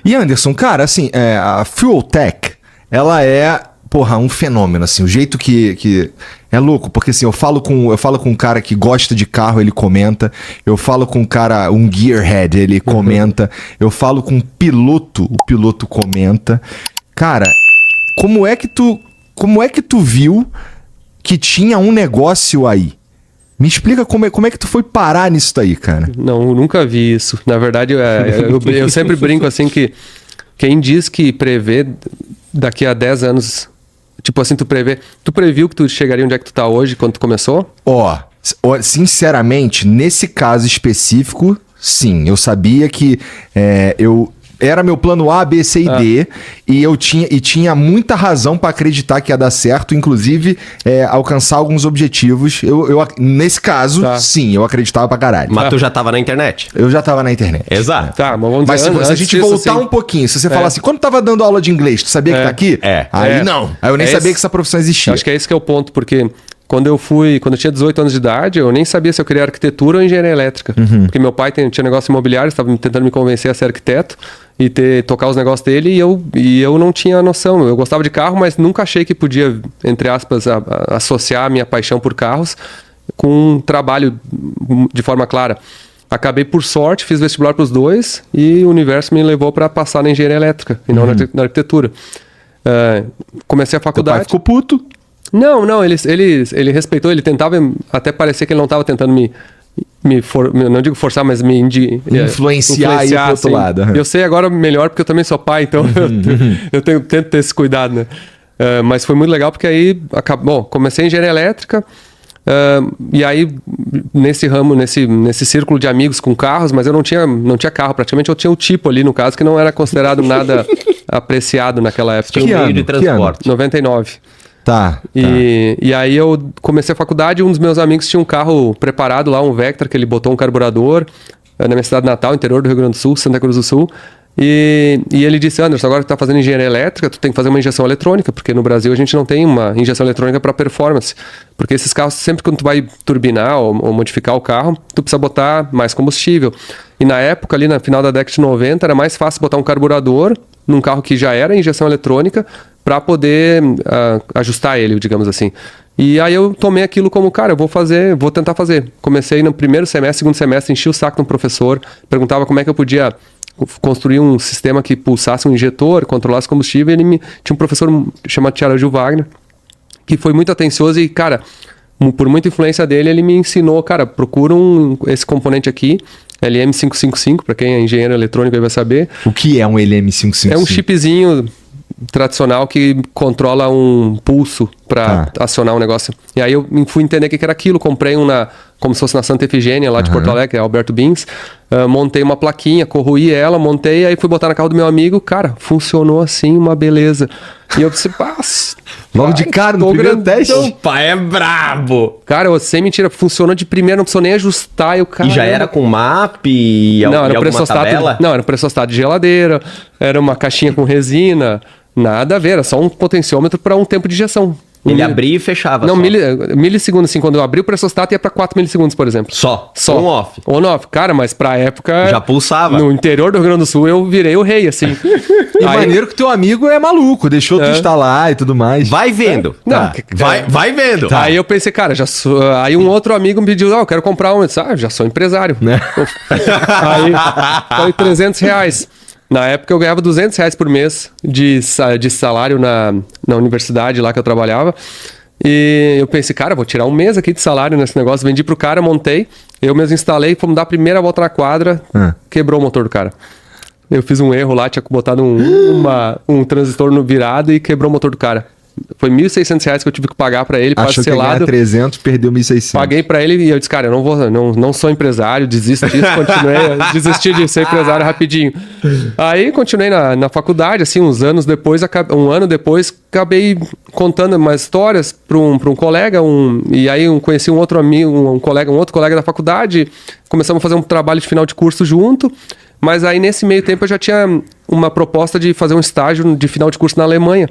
E Anderson, cara, assim, a Fuel Tech, ela é, porra, um fenômeno, assim, o jeito que é louco, porque assim, eu falo com um cara que gosta de carro, ele comenta, eu falo com um cara, um gearhead, ele comenta, eu falo com um piloto, o piloto comenta. Cara, como é que tu viu que tinha um negócio aí? Me explica como é que tu foi parar nisso daí, cara. Não, eu nunca vi isso. Na verdade, eu sempre brinco assim que quem diz que prevê daqui a 10 anos, tipo assim, tu previu que tu chegaria onde é que tu tá hoje quando tu começou? Sinceramente, nesse caso específico, sim. Eu sabia que era meu plano A, B, C e D, e tinha muita razão pra acreditar que ia dar certo, inclusive alcançar alguns objetivos. Nesse caso, sim, eu acreditava pra caralho. Mas tu já tava na internet? Eu já tava na internet. Exato. Tá, mas vamos Mas dizer, se a gente voltar um pouquinho, se você falar assim, quando tava dando aula de inglês, tu sabia que tá aqui? Aí não. Aí eu nem sabia que essa profissão existia. Acho que é esse que é o ponto, porque quando eu tinha 18 anos de idade, eu nem sabia se eu queria arquitetura ou engenharia elétrica. Porque meu pai tinha negócio imobiliário, estava tentando me convencer a ser arquiteto e tocar os negócios dele, e eu não tinha noção. Eu gostava de carro, mas nunca achei que podia, entre aspas, associar a minha paixão por carros com um trabalho de forma clara. Acabei, por sorte, fiz vestibular para os dois e o universo me levou para passar na engenharia elétrica e não na arquitetura. Comecei a faculdade. Teu pai ficou puto? Não, ele respeitou, ele tentava até parecer que ele não estava tentando não digo forçar, mas me influenciar aí pro outro lado. Eu sei agora melhor porque eu também sou pai, então eu tento ter esse cuidado, né? Mas foi muito legal porque aí comecei em engenharia elétrica, e aí nesse ramo, nesse círculo de amigos com carros, mas eu não tinha carro, praticamente eu tinha o tipo ali no caso, que não era considerado nada apreciado naquela época. Tinha um meio de transporte. 99. Tá. E aí eu comecei a faculdade, um dos meus amigos tinha um carro preparado lá, um Vectra, que ele botou um carburador na minha cidade natal, interior do Rio Grande do Sul, Santa Cruz do Sul. E ele disse, Anderson, agora que tu tá fazendo engenharia elétrica, tu tem que fazer uma injeção eletrônica, porque no Brasil a gente não tem uma injeção eletrônica para performance. Porque esses carros, sempre quando tu vai turbinar ou modificar o carro, tu precisa botar mais combustível. E na época, ali no final da década de 90, era mais fácil botar um carburador num carro que já era injeção eletrônica para poder ajustar ele, digamos assim. E aí eu tomei aquilo como, cara, eu vou tentar fazer. Comecei no primeiro semestre, segundo semestre, enchi o saco de um professor, perguntava como é que eu podia construir um sistema que pulsasse um injetor, controlasse combustível, e tinha um professor chamado Tiara Gil Wagner, que foi muito atencioso e, cara, por muita influência dele, ele me ensinou, cara, procura esse componente aqui, LM555, para quem é engenheiro eletrônico aí vai saber. O que é um LM555? É um chipzinho tradicional que controla um pulso para acionar um negócio. E aí eu fui entender o que era aquilo, comprei como se fosse na Santa Efigênia, lá de Porto Alegre, Alberto Bins, montei uma plaquinha, corroí ela, montei, aí fui botar na carro do meu amigo, cara, funcionou assim, uma beleza. E eu pensei, logo de cara, no primeiro teste. O pai é brabo. Cara, sem mentira, funcionou de primeira, não precisou nem ajustar. E já era com map e alguma tabela? Não, era um pressostat de geladeira, era uma caixinha com resina, nada a ver, era só um potenciômetro para um tempo de injeção. Ele abria e fechava. Não, milissegundos, assim, quando eu abri o pressostato ia para 4 milissegundos, por exemplo. Só. On-off. On-off. Cara, mas pra época... Já pulsava. No interior do Rio Grande do Sul eu virei o rei, assim. E maneiro que teu amigo é maluco, deixou tu instalar e tudo mais. Vai vendo. Não, vai vendo. Tá. Aí eu pensei, cara, aí um outro amigo me pediu, eu quero comprar um. Eu disse, já sou empresário. Né? Aí foi R$300. Na época eu ganhava R$200 por mês de salário na universidade lá que eu trabalhava. E eu pensei, cara, vou tirar um mês aqui de salário nesse negócio. Vendi pro cara, montei, eu mesmo instalei, fomos dar a primeira volta na quadra, quebrou o motor do cara. Eu fiz um erro lá, tinha botado um transistor no virado e quebrou o motor do cara. Foi R$1.600 que eu tive que pagar pra ele, parcelado. Achou que ia ganhar 300, perdeu 1.600. Paguei pra ele e eu disse, cara, eu não sou empresário, desisto disso, desisti de ser empresário rapidinho. Aí continuei na faculdade, assim, um ano depois, acabei contando umas histórias pra um colega, e aí conheci um outro amigo, um outro colega da faculdade, começamos a fazer um trabalho de final de curso junto, mas aí nesse meio tempo eu já tinha uma proposta de fazer um estágio de final de curso na Alemanha.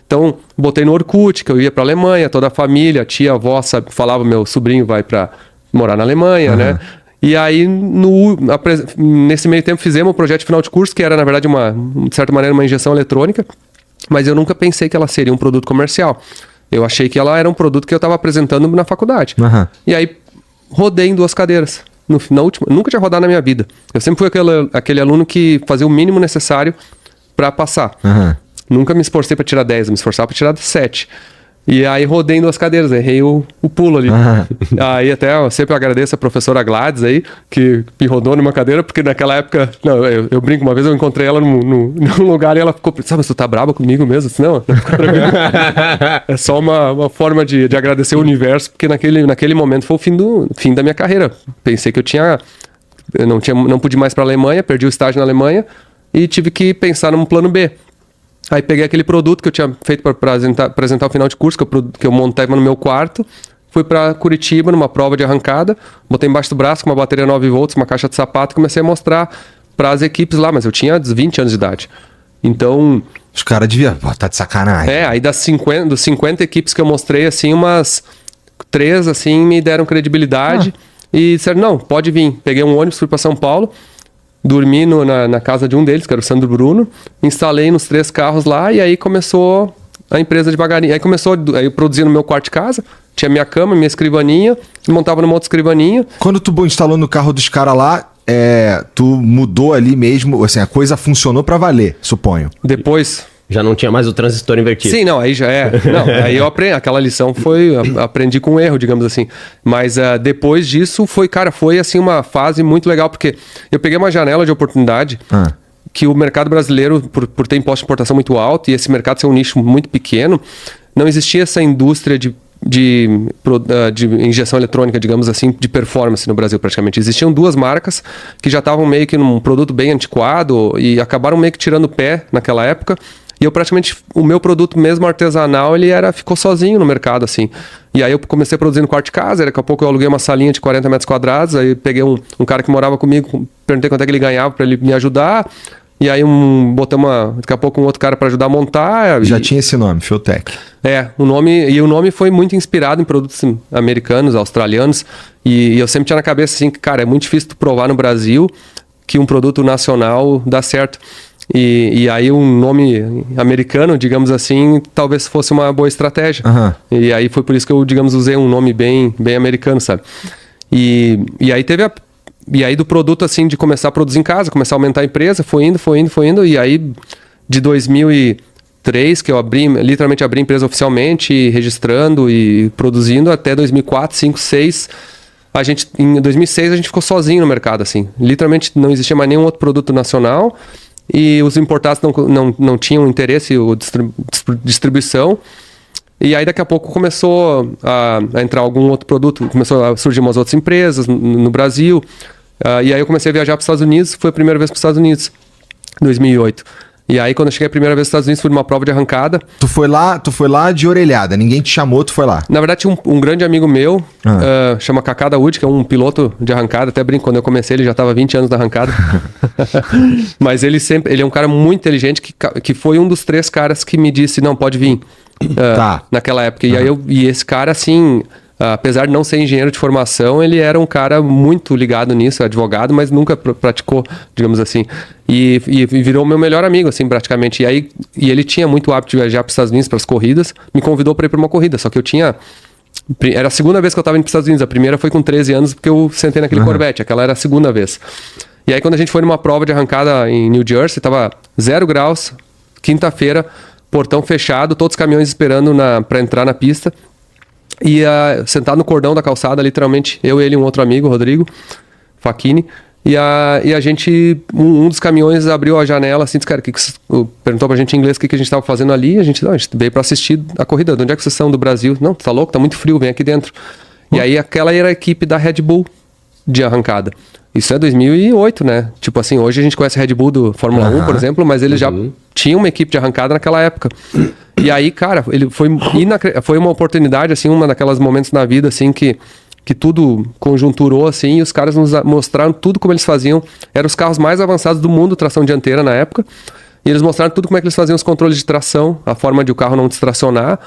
Então, botei no Orkut, que eu ia pra Alemanha, toda a família, tia, avó, falava, meu sobrinho vai pra morar na Alemanha, né? E aí, nesse meio tempo, fizemos um projeto de final de curso, que era, na verdade, de certa maneira, uma injeção eletrônica, mas eu nunca pensei que ela seria um produto comercial. Eu achei que ela era um produto que eu estava apresentando na faculdade. E aí, rodei em 2 cadeiras. Na última, nunca tinha rodado na minha vida. Eu sempre fui aquele aluno que fazia o mínimo necessário para passar. Nunca me esforcei para tirar 10, me esforçava para tirar 7. E aí rodei em 2 cadeiras, errei o pulo ali. Aí até eu sempre agradeço a professora Gladys aí, que me rodou numa cadeira, porque naquela época, não, eu brinco, uma vez eu encontrei ela num lugar e ela ficou, sabe, mas tu tá brava comigo mesmo? Eu disse, não, fica tranquilo. É só uma forma de agradecer o universo, porque naquele momento foi o fim da minha carreira. Pensei que eu não pude ir mais pra Alemanha, perdi o estágio na Alemanha e tive que pensar num plano B. Aí peguei aquele produto que eu tinha feito para apresentar o final de curso, que eu montava no meu quarto, fui para Curitiba numa prova de arrancada, botei embaixo do braço com uma bateria 9 volts, uma caixa de sapato e comecei a mostrar para as equipes lá, mas eu tinha 20 anos de idade. Então... Os caras deviam... tá de sacanagem. Aí dos 50 equipes que eu mostrei, assim, umas 3, assim, me deram credibilidade e disseram, não, pode vir. Peguei um ônibus, fui para São Paulo, dormi na casa de um deles, que era o Sandro Bruno, instalei nos 3 carros lá e aí começou a empresa devagarinho. Aí eu produzia no meu quarto de casa, tinha minha cama, minha escrivaninha, montava numa outra escrivaninha. Quando tu instalou no carro dos caras lá, tu mudou ali mesmo, assim, a coisa funcionou pra valer, suponho. Depois... Já não tinha mais o transistor invertido. Sim, não, aí já é. Não, aí eu aprendi, aquela lição aprendi com erro, digamos assim. Mas depois disso foi assim uma fase muito legal, porque eu peguei uma janela de oportunidade que o mercado brasileiro, por ter imposto de importação muito alto e esse mercado ser um nicho muito pequeno, não existia essa indústria de injeção eletrônica, digamos assim, de performance no Brasil praticamente. Existiam 2 marcas que já estavam meio que num produto bem antiquado e acabaram meio que tirando o pé naquela época. E eu praticamente, o meu produto mesmo artesanal, ficou sozinho no mercado, assim. E aí eu comecei a produzir no quarto de casa, daqui a pouco eu aluguei uma salinha de 40 metros quadrados, aí peguei um cara que morava comigo, perguntei quanto é que ele ganhava para ele me ajudar, e aí daqui a pouco um outro cara para ajudar a montar. Já tinha esse nome, Fueltech. O nome foi muito inspirado em produtos americanos, australianos, e eu sempre tinha na cabeça assim, que, cara, é muito difícil tu provar no Brasil que um produto nacional dá certo. E aí um nome americano, digamos assim, talvez fosse uma boa estratégia. E aí foi por isso que eu, digamos, usei um nome bem americano, sabe? E aí e aí do produto, assim, de começar a produzir em casa, começar a aumentar a empresa, foi indo. E aí de 2003, que eu literalmente abri a empresa oficialmente, registrando e produzindo, até 2004, 2005, 2006... Em 2006 a gente ficou sozinho no mercado, assim. Literalmente não existia mais nenhum outro produto nacional e os importados não tinham interesse ou distribuição. E aí daqui a pouco começou a entrar algum outro produto, começou a surgir umas outras empresas no Brasil. E aí eu comecei a viajar para os Estados Unidos, foi a primeira vez para os Estados Unidos, em 2008. E aí, quando eu cheguei a primeira vez nos Estados Unidos, fui numa prova de arrancada. Tu foi lá de orelhada, ninguém te chamou, tu foi lá. Na verdade, tinha um grande amigo meu, chama Kaká Daoud, que é um piloto de arrancada. Até brinco, quando eu comecei, ele já estava 20 anos na arrancada. Mas ele é um cara muito inteligente, que foi um dos 3 caras que me disse, não, pode vir, naquela época. E aí e esse cara, assim... apesar de não ser engenheiro de formação, ele era um cara muito ligado nisso, advogado, mas nunca praticou, digamos assim. E virou meu melhor amigo, assim, praticamente. E ele tinha muito hábito de viajar para os Estados Unidos, para as corridas, me convidou para ir para uma corrida, só que era a segunda vez que eu estava indo para os Estados Unidos. A primeira foi com 13 anos, porque eu sentei naquele Corvette, aquela era a segunda vez. E aí, quando a gente foi numa prova de arrancada em New Jersey, estava 0 graus, quinta-feira, portão fechado, todos os caminhões esperando para entrar na pista. E sentado no cordão da calçada, literalmente, eu, ele e um outro amigo, Rodrigo Facchini. E a gente, um dos caminhões abriu a janela, assim, disse, cara, perguntou pra gente em inglês o que a gente tava fazendo ali. A gente veio pra assistir a corrida. De onde é que vocês são? Do Brasil? Não, tá louco? Tá muito frio, vem aqui dentro. E aí aquela era a equipe da Red Bull de arrancada. Isso é 2008, né? Tipo assim, hoje a gente conhece a Red Bull do Fórmula 1, por exemplo, mas eles já tinham uma equipe de arrancada naquela época. E aí, cara, foi uma oportunidade, assim, uma daquelas momentos na vida, assim, que tudo conjunturou, assim, e os caras nos mostraram tudo como eles faziam. Eram os carros mais avançados do mundo, tração dianteira na época, e eles mostraram tudo como é que eles faziam os controles de tração, a forma de o carro não distracionar.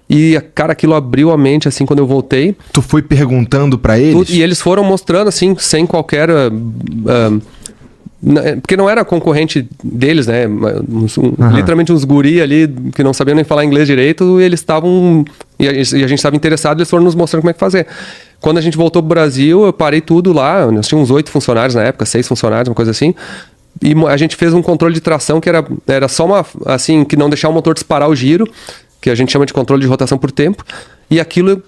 E, cara, aquilo abriu a mente, assim, quando eu voltei. Tu foi perguntando pra eles? E eles foram mostrando, assim, sem qualquer... porque não era concorrente deles, né? Literalmente uns guri ali que não sabiam nem falar inglês direito, e eles estavam... E a gente estava interessado, eles foram nos mostrando como é que fazer. Quando a gente voltou pro Brasil, eu parei tudo lá. Nós tínhamos uns 8 funcionários na época, 6 funcionários, uma coisa assim. E a gente fez um controle de tração que era só uma... Assim, que não deixar o motor disparar o giro, que a gente chama de controle de rotação por tempo. E aquilo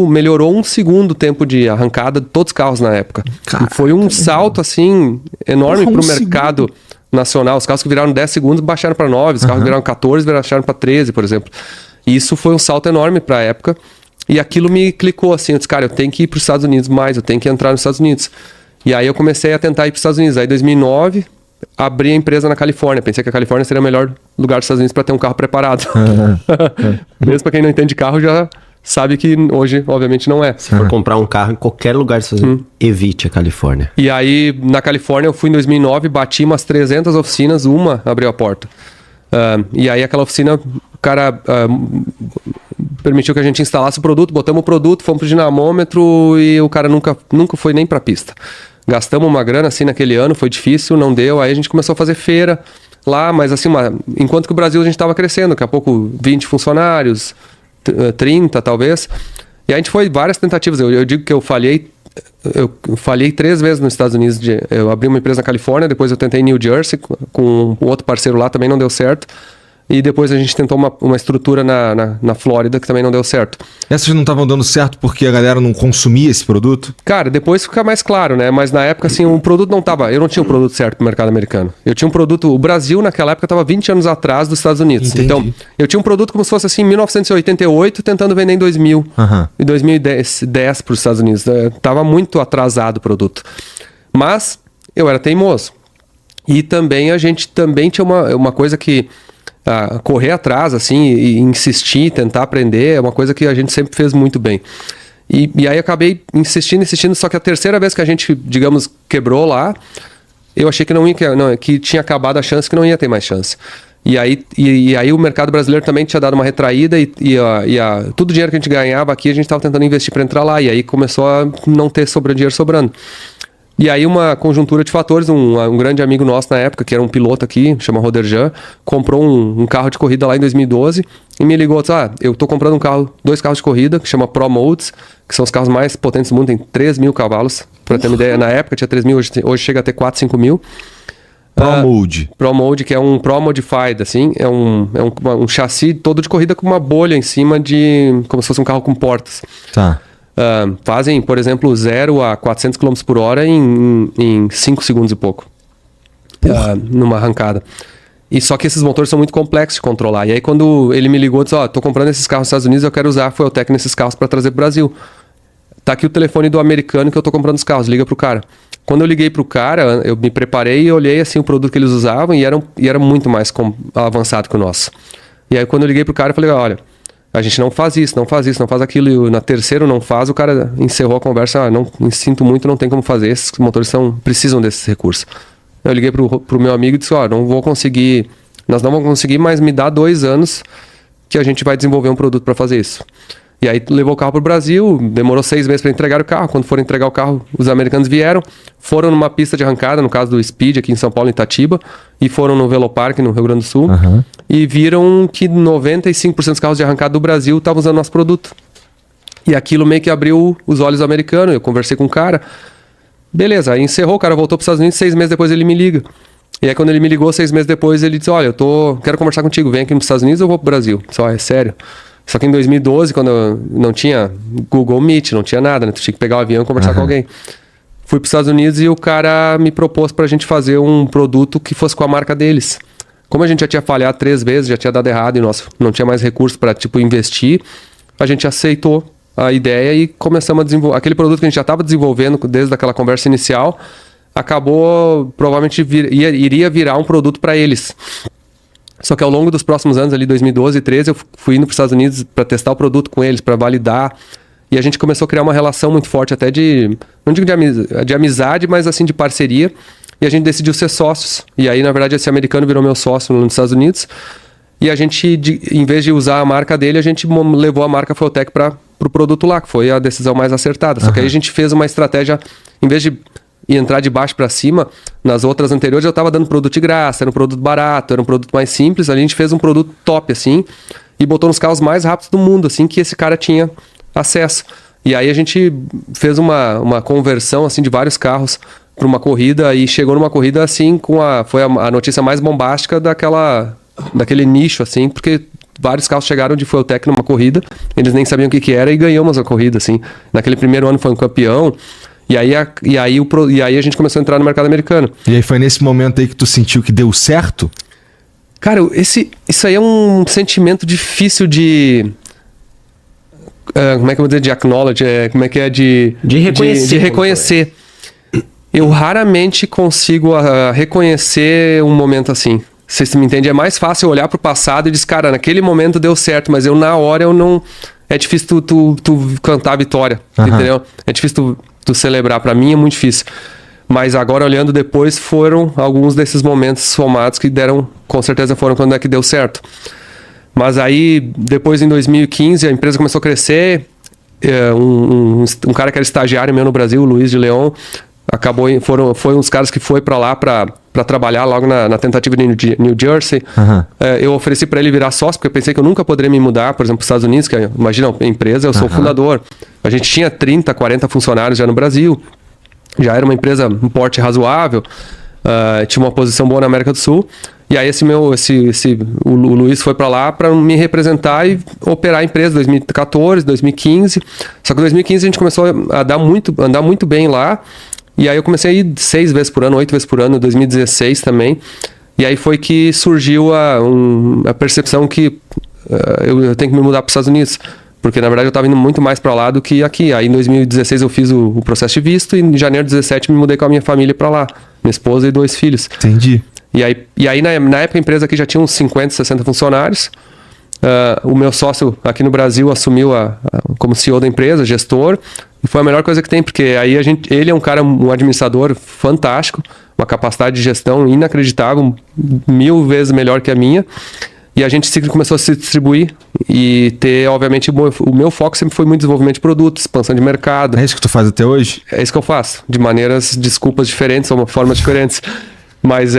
melhorou 1 segundo o tempo de arrancada de todos os carros na época. Caraca, e foi um salto, assim, enorme pro mercado nacional. Os carros que viraram 10 segundos baixaram para 9, os carros que viraram 14 baixaram para 13, por exemplo. E isso foi um salto enorme pra época. E aquilo me clicou, assim, eu disse, cara, eu tenho que ir pros Estados Unidos mais, eu tenho que entrar nos Estados Unidos. E aí eu comecei a tentar ir pros Estados Unidos. Aí em 2009... abri a empresa na Califórnia. Pensei que a Califórnia seria o melhor lugar dos Estados Unidos para ter um carro preparado. Mesmo para quem não entende carro, já sabe que hoje, obviamente, não é. Se for comprar um carro em qualquer lugar dos Estados Unidos, evite a Califórnia. E aí, na Califórnia, eu fui em 2009, bati umas 300 oficinas, uma abriu a porta. E aí, aquela oficina, o cara permitiu que a gente instalasse o produto, botamos o produto, fomos pro dinamômetro e o cara nunca foi nem pra pista. Gastamos uma grana assim naquele ano, foi difícil, não deu. Aí a gente começou a fazer feira lá, mas assim, enquanto que o Brasil a gente estava crescendo, daqui a pouco 20 funcionários, 30 talvez. E a gente foi várias tentativas. Eu digo que eu falhei 3 vezes nos Estados Unidos. Eu abri uma empresa na Califórnia, depois eu tentei em New Jersey com um outro parceiro lá, também não deu certo. E depois a gente tentou uma estrutura na Flórida que também não deu certo. Essas não estavam dando certo porque a galera não consumia esse produto? Cara, depois fica mais claro, né? Mas na época, assim, o produto não tava... Eu não tinha um produto certo pro mercado americano. Eu tinha um produto... O Brasil, naquela época, estava 20 anos atrás dos Estados Unidos. Entendi. Então, eu tinha um produto como se fosse, assim, 1988, tentando vender em 2000. E 2010 para os Estados Unidos. Tava muito atrasado o produto. Mas eu era teimoso. E também a gente também tinha uma coisa que... correr atrás, assim, e insistir, tentar aprender, é uma coisa que a gente sempre fez muito bem. E aí acabei insistindo, só que a terceira vez que a gente, digamos, quebrou lá, eu achei que tinha acabado a chance, que não ia ter mais chance. E aí o mercado brasileiro também tinha dado uma retraída todo o dinheiro que a gente ganhava aqui, a gente estava tentando investir para entrar lá, e aí começou a não ter dinheiro sobrando. E aí uma conjuntura de fatores, um grande amigo nosso na época, que era um piloto aqui, chama Roderjan, comprou um carro de corrida lá em 2012 e me ligou, disse, eu tô comprando 2 carros de corrida, que chama Pro Modes, que são os carros mais potentes do mundo, tem 3.000 cavalos, pra ter uma ideia, na época tinha 3.000, hoje chega a ter 4, 5.000. Pro Mode. Pro Mode, que é um Pro Modified, assim, é um chassi todo de corrida com uma bolha em cima como se fosse um carro com portas. Tá. Fazem, por exemplo, 0 a 400 km por hora em 5 segundos e pouco. Numa arrancada. E só que esses motores são muito complexos de controlar. E aí quando ele me ligou, disse, tô comprando esses carros nos Estados Unidos, eu quero usar a Fueltech nesses carros para trazer pro Brasil. Tá aqui o telefone do americano que eu tô comprando os carros, liga pro cara. Quando eu liguei pro cara, eu me preparei e olhei assim o produto que eles usavam e era muito mais avançado que o nosso. E aí quando eu liguei pro cara, eu falei, olha... A gente não faz isso, não faz aquilo. E na terceira não faz, o cara encerrou a conversa. Não sinto muito, não tem como fazer. Esses motores precisam desses recursos. Eu liguei pro meu amigo e disse, não vou conseguir... Nós não vamos conseguir, mas me dá 2 anos que a gente vai desenvolver um produto para fazer isso. E aí levou o carro pro Brasil, demorou 6 meses para entregar o carro. Quando foram entregar o carro, os americanos vieram, foram numa pista de arrancada, no caso do Speed, aqui em São Paulo, em Itatiba, e foram no Velopark, no Rio Grande do Sul, e viram que 95% dos carros de arrancada do Brasil estavam usando nosso produto. E aquilo meio que abriu os olhos do americano. Eu conversei com o cara, beleza, aí encerrou, o cara voltou para os Estados Unidos, 6 meses depois ele me liga. E aí quando ele me ligou, 6 meses depois, ele disse, olha, quero conversar contigo, vem aqui nos Estados Unidos ou eu vou pro Brasil? Eu disse, é sério? Só que em 2012, quando eu não tinha Google Meet, não tinha nada, né? Tu tinha que pegar o avião e conversar com alguém. Fui para os Estados Unidos e o cara me propôs para a gente fazer um produto que fosse com a marca deles. Como a gente já tinha falhado 3 vezes, já tinha dado errado e não tinha mais recurso para investir, a gente aceitou a ideia e começamos a desenvolver. Aquele produto que a gente já estava desenvolvendo desde aquela conversa inicial, acabou, provavelmente iria virar um produto para eles. Só que ao longo dos próximos anos, ali 2012 e 2013, eu fui indo para os Estados Unidos para testar o produto com eles, para validar. E a gente começou a criar uma relação muito forte, até não digo de amizade, mas assim de parceria. E a gente decidiu ser sócios. E aí, na verdade, esse americano virou meu sócio nos Estados Unidos. e a gente, em vez de usar a marca dele, a gente levou a marca Fueltec para o produto lá, que foi a decisão mais acertada. Só que aí a gente fez uma estratégia, em vez de entrar de baixo para cima, nas outras anteriores eu estava dando produto de graça, era um produto barato, era um produto mais simples, a gente fez um produto top, assim, e botou nos carros mais rápidos do mundo, assim, que esse cara tinha acesso. E aí a gente fez uma conversão, assim, de vários carros para uma corrida, e chegou numa corrida, assim, foi a notícia mais bombástica daquele nicho, assim, porque vários carros chegaram de Fueltec numa corrida, eles nem sabiam o que era, e ganhamos a corrida, assim. Naquele primeiro ano foi um campeão, e aí a gente começou a entrar no mercado americano. E aí foi nesse momento aí que tu sentiu que deu certo? Cara, isso aí é um sentimento difícil de... como é que eu vou dizer? De acknowledge, como é que é? De reconhecer. De reconhecer. Eu raramente consigo reconhecer um momento assim. Você me entende? É mais fácil olhar pro passado e dizer, cara, naquele momento deu certo, mas na hora eu não... É difícil tu cantar a vitória, entendeu? É difícil tu celebrar. Pra mim é muito difícil. Mas agora, olhando depois, foram alguns desses momentos somados que com certeza foram quando é que deu certo. Mas aí, depois em 2015, a empresa começou a crescer. Um cara que era estagiário meu no Brasil, o Luiz de Leon, foi um dos caras que foi para lá para trabalhar logo na tentativa de New Jersey. Eu ofereci para ele virar sócio, porque eu pensei que eu nunca poderia me mudar, por exemplo, para os Estados Unidos, que imagina, a empresa, eu sou o fundador. A gente tinha 30, 40 funcionários já no Brasil. Já era uma empresa, um porte razoável, tinha uma posição boa na América do Sul. E aí o Luiz foi para lá para me representar e operar a empresa 2014, 2015. Só que em 2015 a gente começou a andar muito bem lá. E aí eu comecei a ir 6 vezes por ano, 8 vezes por ano, em 2016 também. E aí foi que surgiu a percepção que eu tenho que me mudar para os Estados Unidos. Porque, na verdade, eu estava indo muito mais para lá do que aqui. Aí, em 2016, eu fiz o processo de visto e em janeiro de 2017 me mudei com a minha família para lá. Minha esposa e 2 filhos. Entendi. E aí na época, a empresa aqui já tinha uns 50, 60 funcionários. O meu sócio aqui no Brasil assumiu como CEO da empresa, gestor. E foi a melhor coisa que tem, porque aí ele é um administrador fantástico, uma capacidade de gestão inacreditável, 1000 vezes melhor que a minha. E a gente começou a se distribuir e ter, obviamente, o meu foco sempre foi muito desenvolvimento de produtos, expansão de mercado. É isso que tu faz até hoje? É isso que eu faço, de maneiras, desculpas diferentes, ou formas diferentes. Mas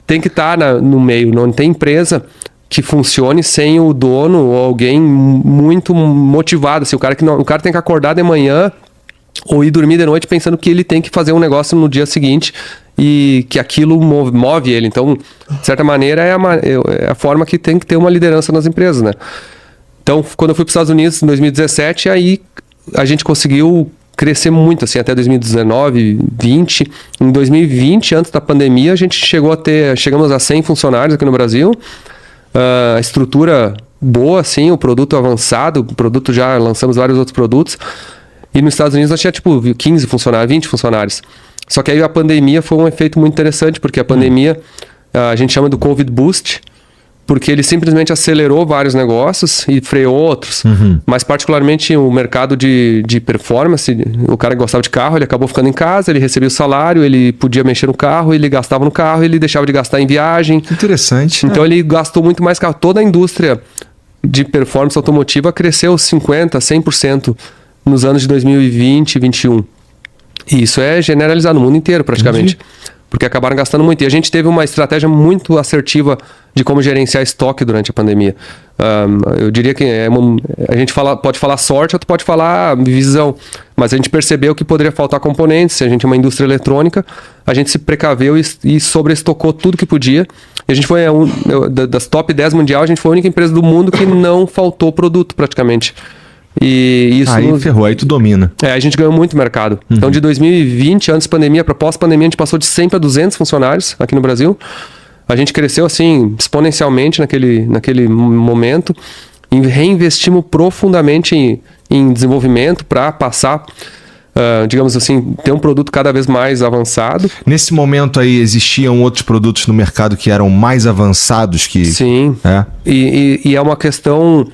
tem que estar no meio, não tem empresa que funcione sem o dono ou alguém muito motivado. Assim, o cara tem que acordar de manhã ou ir dormir de noite pensando que ele tem que fazer um negócio no dia seguinte e que aquilo move ele. Então, de certa maneira, é a forma que tem que ter uma liderança nas empresas, né? Então, quando eu fui para os Estados Unidos em 2017, aí a gente conseguiu crescer muito, assim, até 2019, 2020. Em 2020, antes da pandemia, a gente chegamos a 100 funcionários aqui no Brasil. A estrutura boa, assim, o produto avançado, já lançamos vários outros produtos. E nos Estados Unidos nós tinha, 15 funcionários, 20 funcionários. Só que aí a pandemia foi um efeito muito interessante, porque a pandemia, a gente chama do Covid Boost, porque ele simplesmente acelerou vários negócios e freou outros. Mas particularmente o mercado de performance, o cara que gostava de carro, ele acabou ficando em casa, ele recebia o salário, ele podia mexer no carro, ele gastava no carro, ele deixava de gastar em viagem. Interessante. Então ele gastou muito mais carro. Toda a indústria de performance automotiva cresceu 50%, 100% nos anos de 2020 e 2021. E isso é generalizado no mundo inteiro, praticamente. Porque acabaram gastando muito. E a gente teve uma estratégia muito assertiva de como gerenciar estoque durante a pandemia. Eu diria que a gente pode falar sorte ou pode falar visão. Mas a gente percebeu que poderia faltar componentes. Se a gente é uma indústria eletrônica, a gente se precaveu e sobreestocou tudo que podia. E a gente foi, das top 10 mundial, a gente foi a única empresa do mundo que não faltou produto, praticamente. E isso aí ferrou, aí tu domina. A gente ganhou muito mercado. Então, de 2020, antes da pandemia, para pós-pandemia, a gente passou de 100 para 200 funcionários aqui no Brasil. A gente cresceu, assim, exponencialmente naquele momento. E reinvestimos profundamente em desenvolvimento para passar, digamos assim, ter um produto cada vez mais avançado. Nesse momento aí, existiam outros produtos no mercado que eram mais avançados que... Sim. E é uma questão...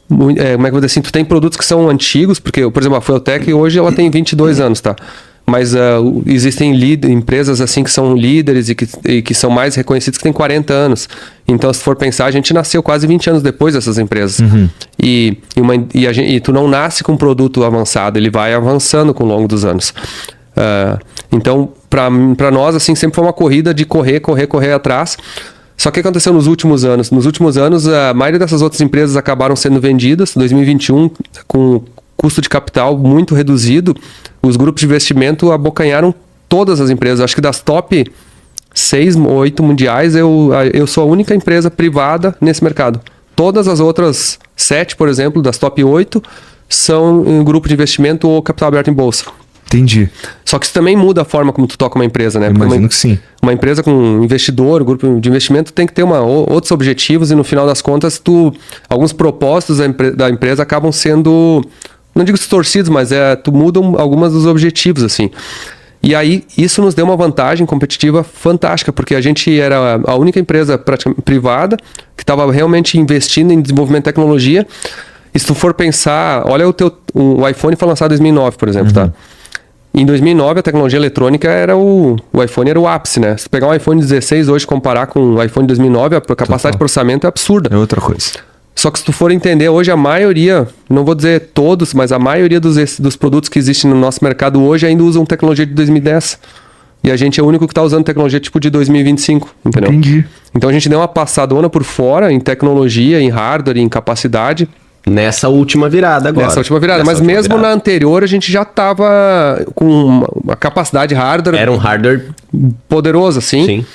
como é que eu vou dizer assim, tu tem produtos que são antigos, porque, por exemplo, a Fueltec hoje ela tem 22 anos, tá? Mas existem empresas assim que são líderes e que são mais reconhecidas que têm 40 anos. Então, se for pensar, a gente nasceu quase 20 anos depois dessas empresas. E tu não nasce com um produto avançado, ele vai avançando com o longo dos anos. Então, para nós, assim, sempre foi uma corrida de correr atrás. Só que o que aconteceu nos últimos anos? Nos últimos anos, a maioria dessas outras empresas acabaram sendo vendidas. Em 2021, com custo de capital muito reduzido, os grupos de investimento abocanharam todas as empresas. Acho que das top 6 ou 8 mundiais, eu sou a única empresa privada nesse mercado. Todas as outras 7, por exemplo, das top 8, são em grupo de investimento ou capital aberto em bolsa. Entendi. Só que isso também muda a forma como tu toca uma empresa, né? Imagino que sim. Uma empresa com um investidor, um grupo de investimento, tem que ter outros objetivos e no final das contas, alguns propósitos da empresa acabam sendo, não digo distorcidos, mas tu muda algumas dos objetivos, assim. E aí, isso nos deu uma vantagem competitiva fantástica, porque a gente era a única empresa privada que estava realmente investindo em desenvolvimento de tecnologia. E se tu for pensar, olha o iPhone foi lançado em 2009, por exemplo, tá? Em 2009, a tecnologia eletrônica o iPhone era o ápice, né? Se tu pegar um iPhone 16 hoje e comparar com o iPhone de 2009, a capacidade de processamento é absurda. É outra coisa. Só que se tu for entender, hoje a maioria, não vou dizer todos, mas a maioria dos produtos que existem no nosso mercado hoje ainda usam tecnologia de 2010. E a gente é o único que está usando tecnologia tipo de 2025, entendeu? Entendi. Então a gente deu uma passadona por fora em tecnologia, em hardware, em capacidade. Nessa última virada agora. Mas mesmo na anterior a gente já estava com uma capacidade hardware... Era um hardware... poderoso, assim. Sim.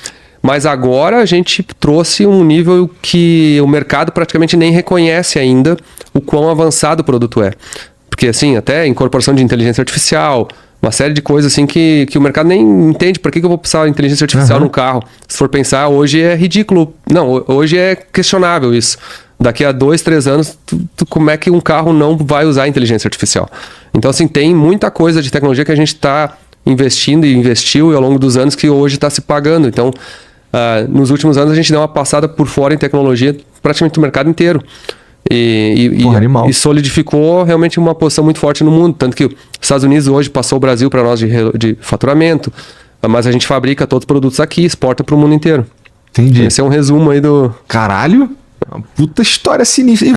Mas agora a gente trouxe um nível que o mercado praticamente nem reconhece ainda o quão avançado o produto é. Porque, assim, até incorporação de inteligência artificial, uma série de coisas assim que o mercado nem entende. Por que eu vou precisar de inteligência artificial num carro? Se for pensar, hoje é ridículo. Não, hoje é questionável isso. Daqui a 2, 3 anos, como é que um carro não vai usar inteligência artificial? Então, assim, tem muita coisa de tecnologia que a gente está investindo e investiu e ao longo dos anos que hoje está se pagando. Então, nos últimos anos, a gente deu uma passada por fora em tecnologia praticamente do mercado inteiro. E solidificou realmente uma posição muito forte no mundo. Tanto que os Estados Unidos hoje passou o Brasil para nós de faturamento, mas a gente fabrica todos os produtos aqui e exporta para o mundo inteiro. Entendi. Esse é um resumo aí do... Caralho, uma puta história sinistra.